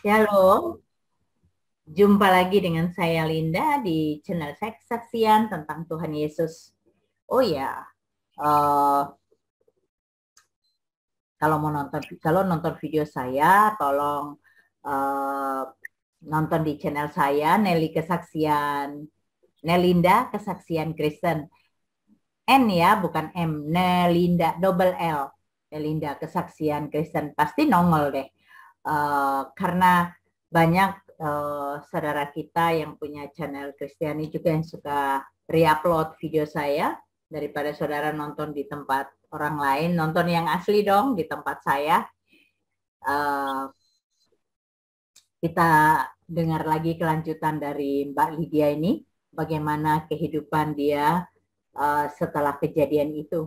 Ya, halo. Jumpa lagi dengan saya Linda di channel saya Kesaksian tentang Tuhan Yesus. Oh ya, eh, kalau nonton video saya, tolong eh, nonton di channel saya Nelly Kesaksian, Nelinda Kesaksian Kristen. N ya, bukan M. Nelinda double L. Nelinda Kesaksian Kristen pasti nongol deh. Karena banyak saudara kita yang punya channel Kristiani juga yang suka reupload video saya daripada saudara nonton di tempat orang lain, nonton yang asli dong di tempat saya. Uh, kita dengar lagi kelanjutan dari Mbak Lydia ini, bagaimana kehidupan dia setelah kejadian itu.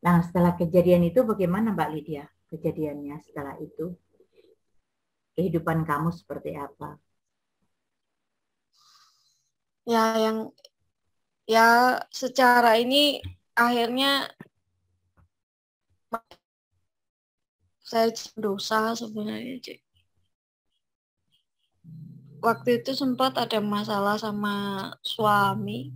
Nah, setelah kejadian itu bagaimana Mbak Lydia? Kejadiannya setelah itu, kehidupan kamu seperti apa? Ya, ya secara ini akhirnya saya dosa sebenarnya, Cik. Waktu itu sempat ada masalah sama suami,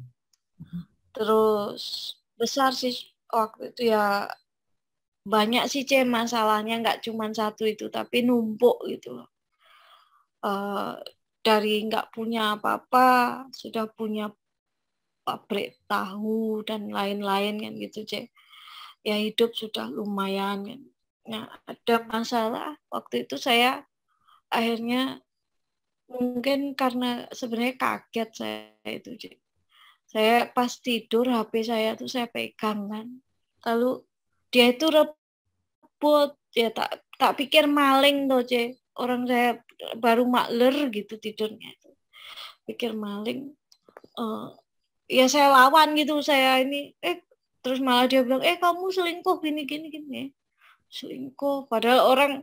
terus besar sih waktu itu ya, banyak sih Cik masalahnya, nggak cuma satu itu, tapi numpuk gitu. Uh, dari nggak punya apa-apa sudah punya pabrik tahu dan lain-lain kan gitu Cik. Ya hidup sudah lumayan kan. Nah, ada masalah waktu itu saya akhirnya mungkin karena sebenarnya kaget saya itu. Saya pas tidur HP saya tuh saya pegang kan. Lalu dia itu rebut ya, tak pikir maling tuh C. Orang saya baru makler gitu tidurnya. Pikir maling. Uh, ya saya lawan gitu, saya ini terus malah dia bilang kamu selingkuh gini gini gini, selingkuh padahal orang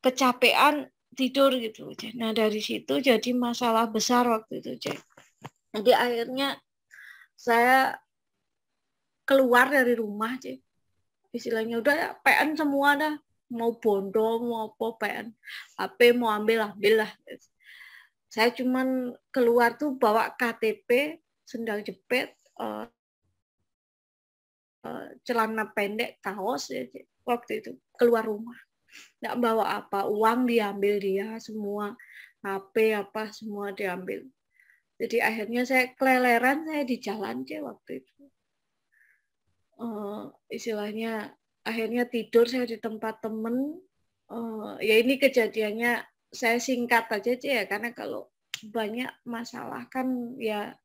kecapean tidur gitu. Nah dari situ jadi masalah besar waktu itu. Jadi akhirnya saya keluar dari rumah, istilahnya udah ya PN semua dah, mau bondo mau apa PN, HP mau ambil ambil lah. Saya cuman keluar tuh bawa KTP, sendal jepit, celana pendek, kaos ya, waktu itu keluar rumah nggak bawa apa, uang diambil dia semua, HP apa semua diambil. Jadi akhirnya saya keleleran, saya di jalan aja waktu itu. Istilahnya akhirnya tidur saya di tempat temen. Ya ini kejadiannya saya singkat aja ya, karena kalau banyak masalah kan ya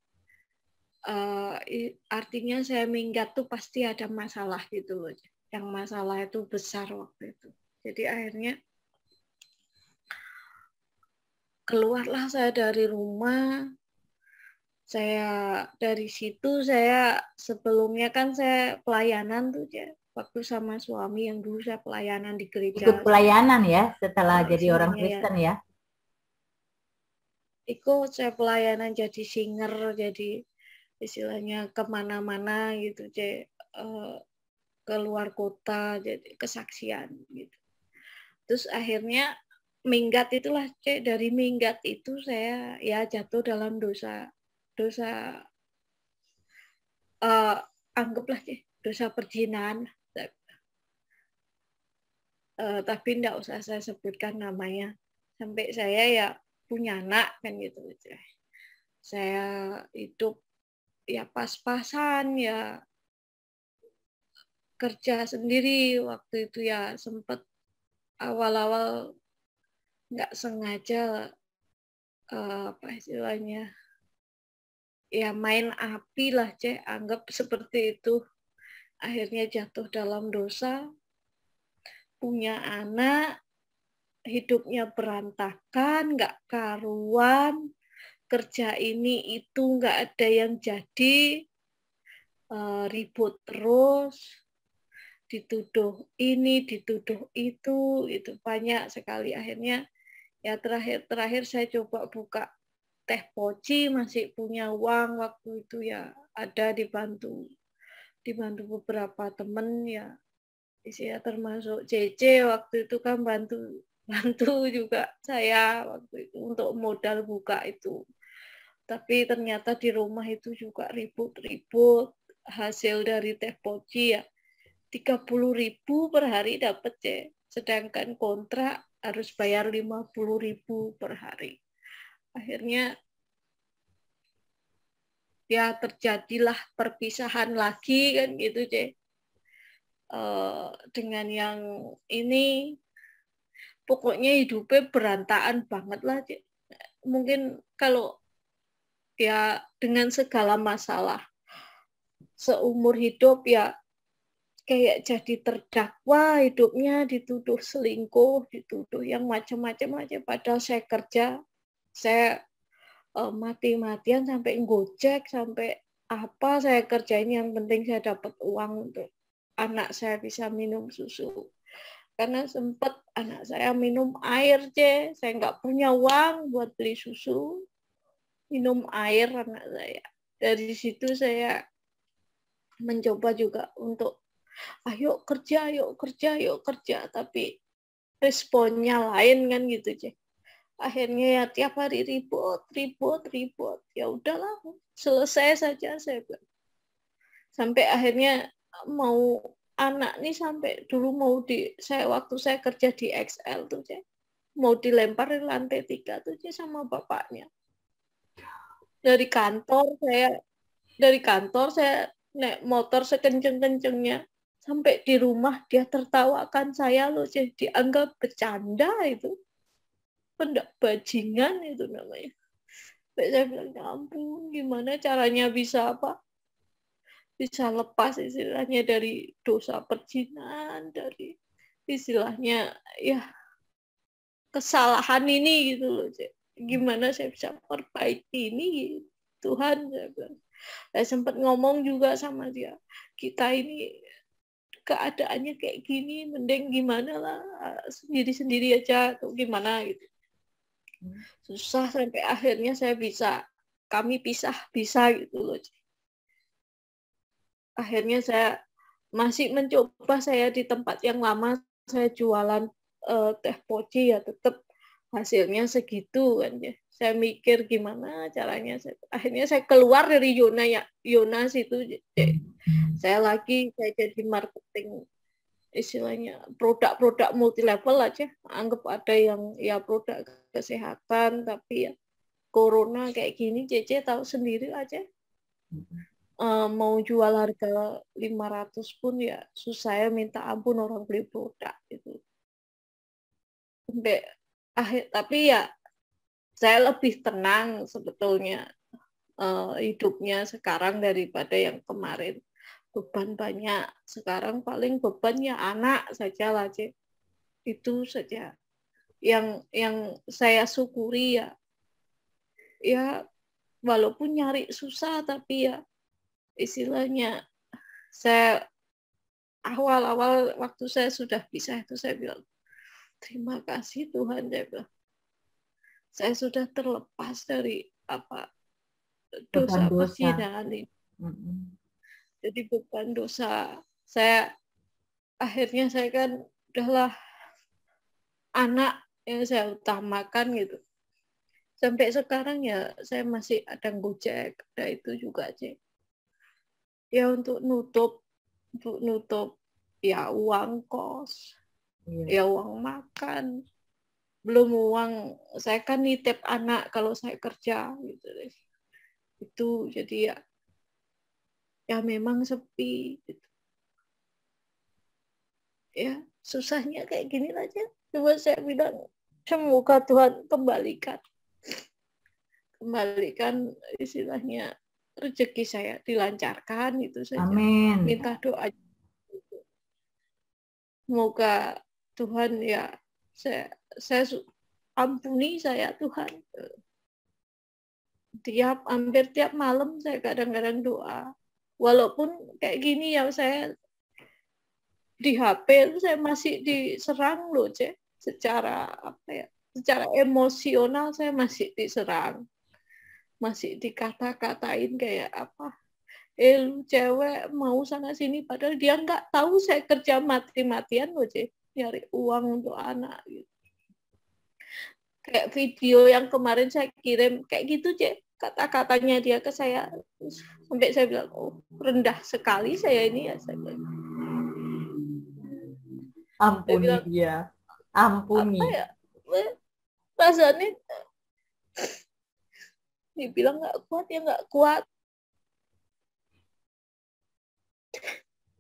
artinya saya minggat tuh pasti ada masalah gitu loh. Yang masalah itu besar waktu itu. Jadi akhirnya keluarlah saya dari rumah. Saya dari situ, saya sebelumnya kan saya pelayanan tuh ya, waktu sama suami yang dulu saya pelayanan di gereja. Ikut pelayanan ya setelah jadi orang Istilahnya ya Kristen ya. ikut saya pelayanan jadi singer, jadi istilahnya kemana-mana gitu, keluar kota, jadi kesaksian gitu. Terus akhirnya minggat itulah, dari minggat itu saya ya jatuh dalam dosa, dosa uh, anggaplah dosa perzinaan, tapi tidak usah saya sebutkan namanya, sampai saya ya punya anak kan gitu. Saya hidup ya pas-pasan, ya kerja sendiri waktu itu ya, sempat awal-awal nggak sengaja, apa istilahnya ya, main api lah anggap seperti itu. Akhirnya jatuh dalam dosa, punya anak, hidupnya berantakan, nggak karuan, kerja ini itu nggak ada yang jadi, ribut terus, dituduh ini, dituduh itu banyak sekali. Akhirnya ya terakhir saya coba buka teh poci, masih punya uang waktu itu ya, ada dibantu beberapa temen ya, termasuk CC waktu itu kan bantu bantu juga saya waktu itu untuk modal buka itu. Tapi ternyata di rumah itu juga ribut-ribut. Hasil dari teh poci ya 30.000 per hari dapat ya. Sedangkan kontrak harus bayar 50.000 per hari. Akhirnya ya terjadilah perpisahan lagi kan gitu C. Dengan yang ini pokoknya hidupnya berantakan banget lah C. Mungkin kalau ya dengan segala masalah seumur hidup ya kayak jadi terdakwa hidupnya, dituduh selingkuh, dituduh yang macam-macam aja. Padahal saya kerja, saya mati-matian sampai gojek, sampai apa saya kerjain, yang penting saya dapat uang untuk anak saya bisa minum susu. Karena sempat anak saya minum air, saya nggak punya uang buat beli susu, minum air anak saya. Dari situ saya mencoba juga untuk ayo kerja, yuk kerja, yuk kerja. Tapi responnya lain kan gitu, Cek. Akhirnya ya tiap hari ribut. Ya udahlah, selesai saja saya bilang. Sampai akhirnya mau anak nih sampai dulu mau saya waktu saya kerja di XL tuh, Cek. Mau dilempar di lantai 3 tuh, Cek, sama bapaknya. Dari kantor saya naik motor sekenceng-kencengnya. Sampai di rumah dia tertawakan saya loh, Cek. Dianggap bercanda itu. Pendak bajingan itu namanya. Saya bilang, ya ampun, gimana caranya bisa apa? Bisa lepas istilahnya dari dosa perjinan, dari istilahnya ya kesalahan ini gitu loh, Cek. Gimana saya bisa perbaiki ini? Tuhan, saya bilang. Saya sempat ngomong juga sama dia, kita ini keadaannya kayak gini, mending gimana lah, sendiri-sendiri aja atau gimana gitu. Susah sampai akhirnya kami bisa gitu loh. Akhirnya saya masih mencoba, saya di tempat yang lama saya jualan teh poci ya tetap hasilnya segitu kan ya. Saya mikir gimana caranya. Akhirnya saya keluar dari Yonas itu. Saya jadi marketing istilahnya produk-produk multi level aja. Anggap ada yang ya produk kesehatan, tapi ya corona kayak gini, Cece tahu sendiri aja. Mau jual harga 500 pun ya susah, ya minta ampun orang beli produk itu. Sampai tapi ya saya lebih tenang sebetulnya hidupnya sekarang daripada yang kemarin. Beban banyak, sekarang paling bebannya anak saja lah, Cik. Itu saja yang saya syukuri ya walaupun nyari susah, tapi ya istilahnya saya awal-awal waktu saya sudah pisah itu saya bilang terima kasih Tuhan, saya bilang saya sudah terlepas dari dosa perzinahan ini. Jadi bukan dosa. Akhirnya saya kan udahlah anak yang saya utamakan gitu. Sampai sekarang ya saya masih ada Gojek, ada itu juga Cik. Ya untuk nutup ya uang kos, ya uang makan, belum uang saya kan nitip anak kalau saya kerja gitu. Itu jadi ya memang sepi gitu. Ya susahnya kayak gini aja. Coba saya bilang semoga Tuhan kembalikan istilahnya rezeki saya dilancarkan, itu saja. Amin. Minta doa. Semoga Tuhan ya saya ampuni saya Tuhan. Hampir tiap malam saya kadang-kadang doa. Walaupun kayak gini ya saya di HP itu saya masih diserang loh, Cek. Secara emosional saya masih diserang. Masih dikata-katain kayak lu cewek mau sana sini, padahal dia nggak tahu saya kerja mati-matian loh, Cek, nyari uang untuk anak gitu. Kayak video yang kemarin saya kirim kayak gitu, Cek. Kata-katanya dia ke saya sampai saya bilang, oh rendah sekali saya ini ya. Saya bilang, Ampuni bilang, dia, apa ampuni. ya? Rasanya dibilang nggak kuat ya nggak kuat.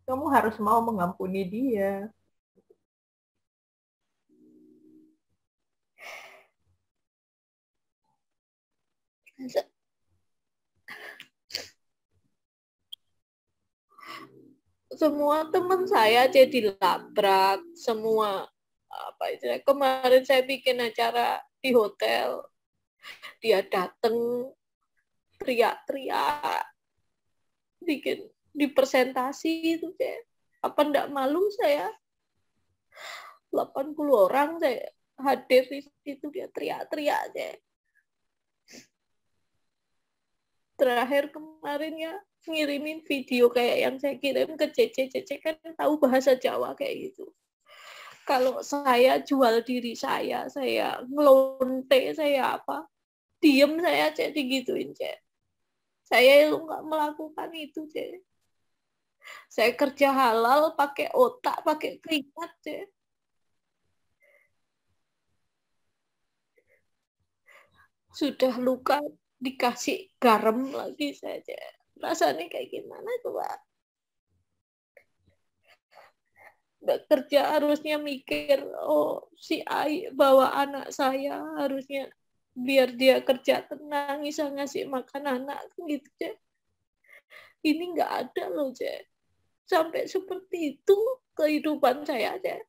Kamu harus mau mengampuni dia. Semua teman saya jadi labrak, semua apa itu. Kemarin saya bikin acara di hotel, dia datang teriak-teriak, bikin di presentasi itu, Cek. Apa enggak malu saya? 80 orang saya hadir di situ, dia teriak-teriak, Cek. Terakhir kemarin ya ngirimin video kayak yang saya kirim ke Cece kan tahu bahasa Jawa kayak gitu. Kalau saya jual diri saya ngelonte, saya apa, diem saya, Cek, digituin, Cek. Saya nggak melakukan itu, Cek. Saya kerja halal pakai otak, pakai keringat, Cek. Sudah luka dikasih garam lagi saja. Rasanya kayak gimana coba? Nggak kerja harusnya mikir, oh si Ai bawa anak saya, harusnya biar dia kerja tenang, bisa ngasih makan anak gitu, Cek. Ini nggak ada loh, Cek. Sampai seperti itu kehidupan saya, Cek.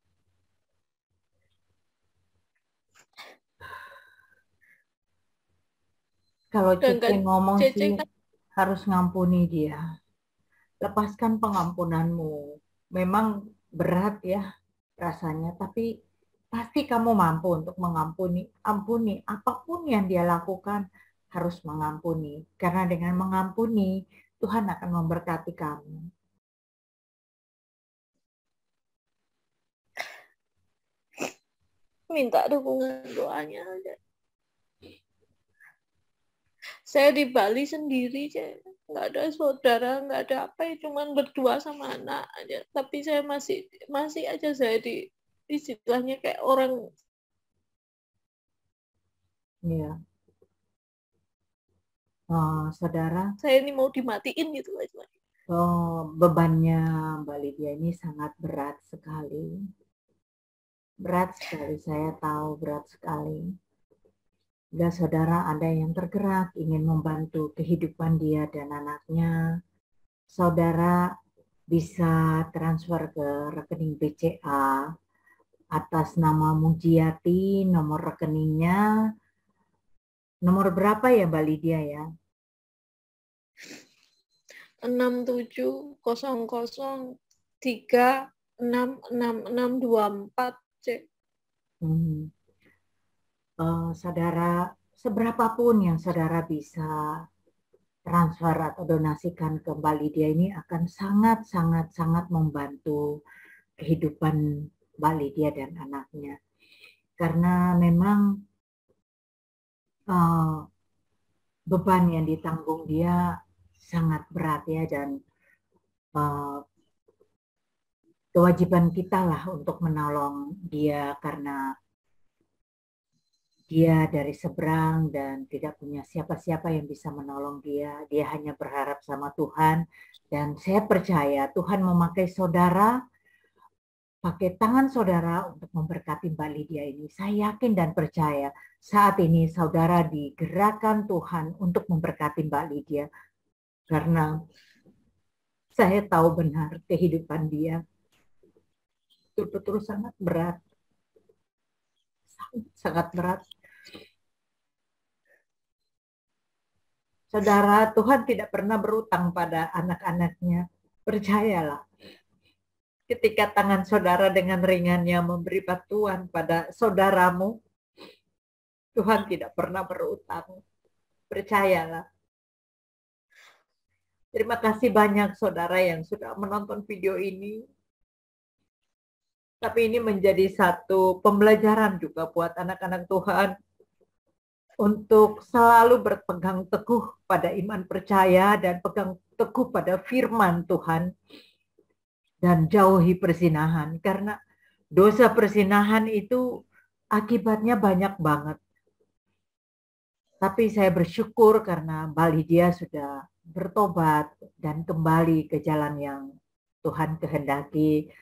Kalau Cece Dan ngomong Cece sih kan harus ngampuni dia. Lepaskan pengampunanmu. Memang berat ya rasanya, tapi pasti kamu mampu untuk mengampuni. Ampuni apapun yang dia lakukan, harus mengampuni. Karena dengan mengampuni, Tuhan akan memberkati kamu. minta dukungan doanya aja. Saya di Bali sendiri, Cek. Nggak ada saudara, nggak ada apa ya, cuman berdua sama anak aja. Tapi saya masih aja saya di istilahnya kayak orang. Ya, saudara, Saya ini mau dimatiin gitu aja. bebannya Mbak Lydia ini sangat berat sekali. Berat sekali, saya tahu berat sekali. Dan saudara ada yang tergerak ingin membantu kehidupan dia dan anaknya, saudara bisa transfer ke rekening BCA atas nama Mujiati, nomor rekeningnya nomor berapa ya Mbak Lydia ya? 6700366624, Cek. Saudara, seberapapun yang saudara bisa transfer atau donasikan ke Mbak Lydia ini akan sangat membantu kehidupan Mbak Lydia dan anaknya. Karena memang beban yang ditanggung dia sangat berat ya, dan kewajiban kita lah untuk menolong dia karena dia dari seberang dan tidak punya siapa-siapa yang bisa menolong dia. Dia hanya berharap sama Tuhan, dan saya percaya Tuhan memakai saudara, pakai tangan saudara untuk memberkati Mbak Lydia ini. Saya yakin dan percaya saat ini saudara digerakkan Tuhan untuk memberkati Mbak Lydia. Karena saya tahu benar kehidupan dia betul-betul sangat berat. Sangat berat. Saudara, Tuhan tidak pernah berutang pada anak-anaknya. Percayalah. Ketika tangan saudara dengan ringannya memberi bantuan pada saudaramu, Tuhan tidak pernah berutang. Percayalah. Terima kasih banyak saudara yang sudah menonton video ini. Tapi ini menjadi satu pembelajaran juga buat anak-anak Tuhan. untuk selalu berpegang teguh pada iman percaya dan pegang teguh pada firman Tuhan dan jauhi perzinahan, karena dosa perzinahan itu akibatnya banyak banget. Tapi saya bersyukur karena Mbak Lydia sudah bertobat dan kembali ke jalan yang Tuhan kehendaki.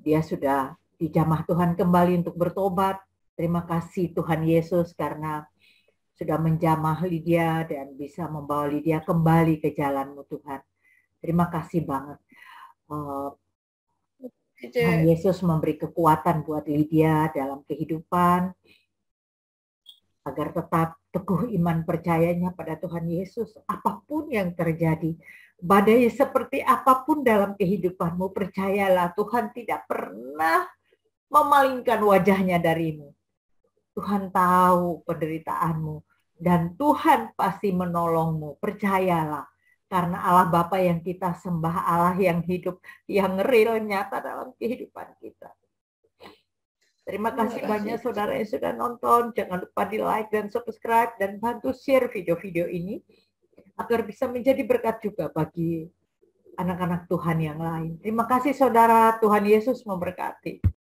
Dia sudah dijamah Tuhan kembali untuk bertobat. Terima kasih Tuhan Yesus karena sudah menjamah Lydia dan bisa membawa Lydia kembali ke jalan-Mu Tuhan. Terima kasih banget. Tuhan Yesus memberi kekuatan buat Lydia dalam kehidupan agar tetap teguh iman percayanya pada Tuhan Yesus. Apapun yang terjadi, badai seperti apapun dalam kehidupanmu, percayalah Tuhan tidak pernah memalingkan wajahnya darimu. Tuhan tahu penderitaanmu dan Tuhan pasti menolongmu. Percayalah, karena Allah Bapa yang kita sembah, Allah yang hidup, yang real, nyata dalam kehidupan kita. Terima kasih banyak saudara yang sudah nonton. Jangan lupa di like dan subscribe dan bantu share video-video ini agar bisa menjadi berkat juga bagi anak-anak Tuhan yang lain. Terima kasih saudara, Tuhan Yesus memberkati.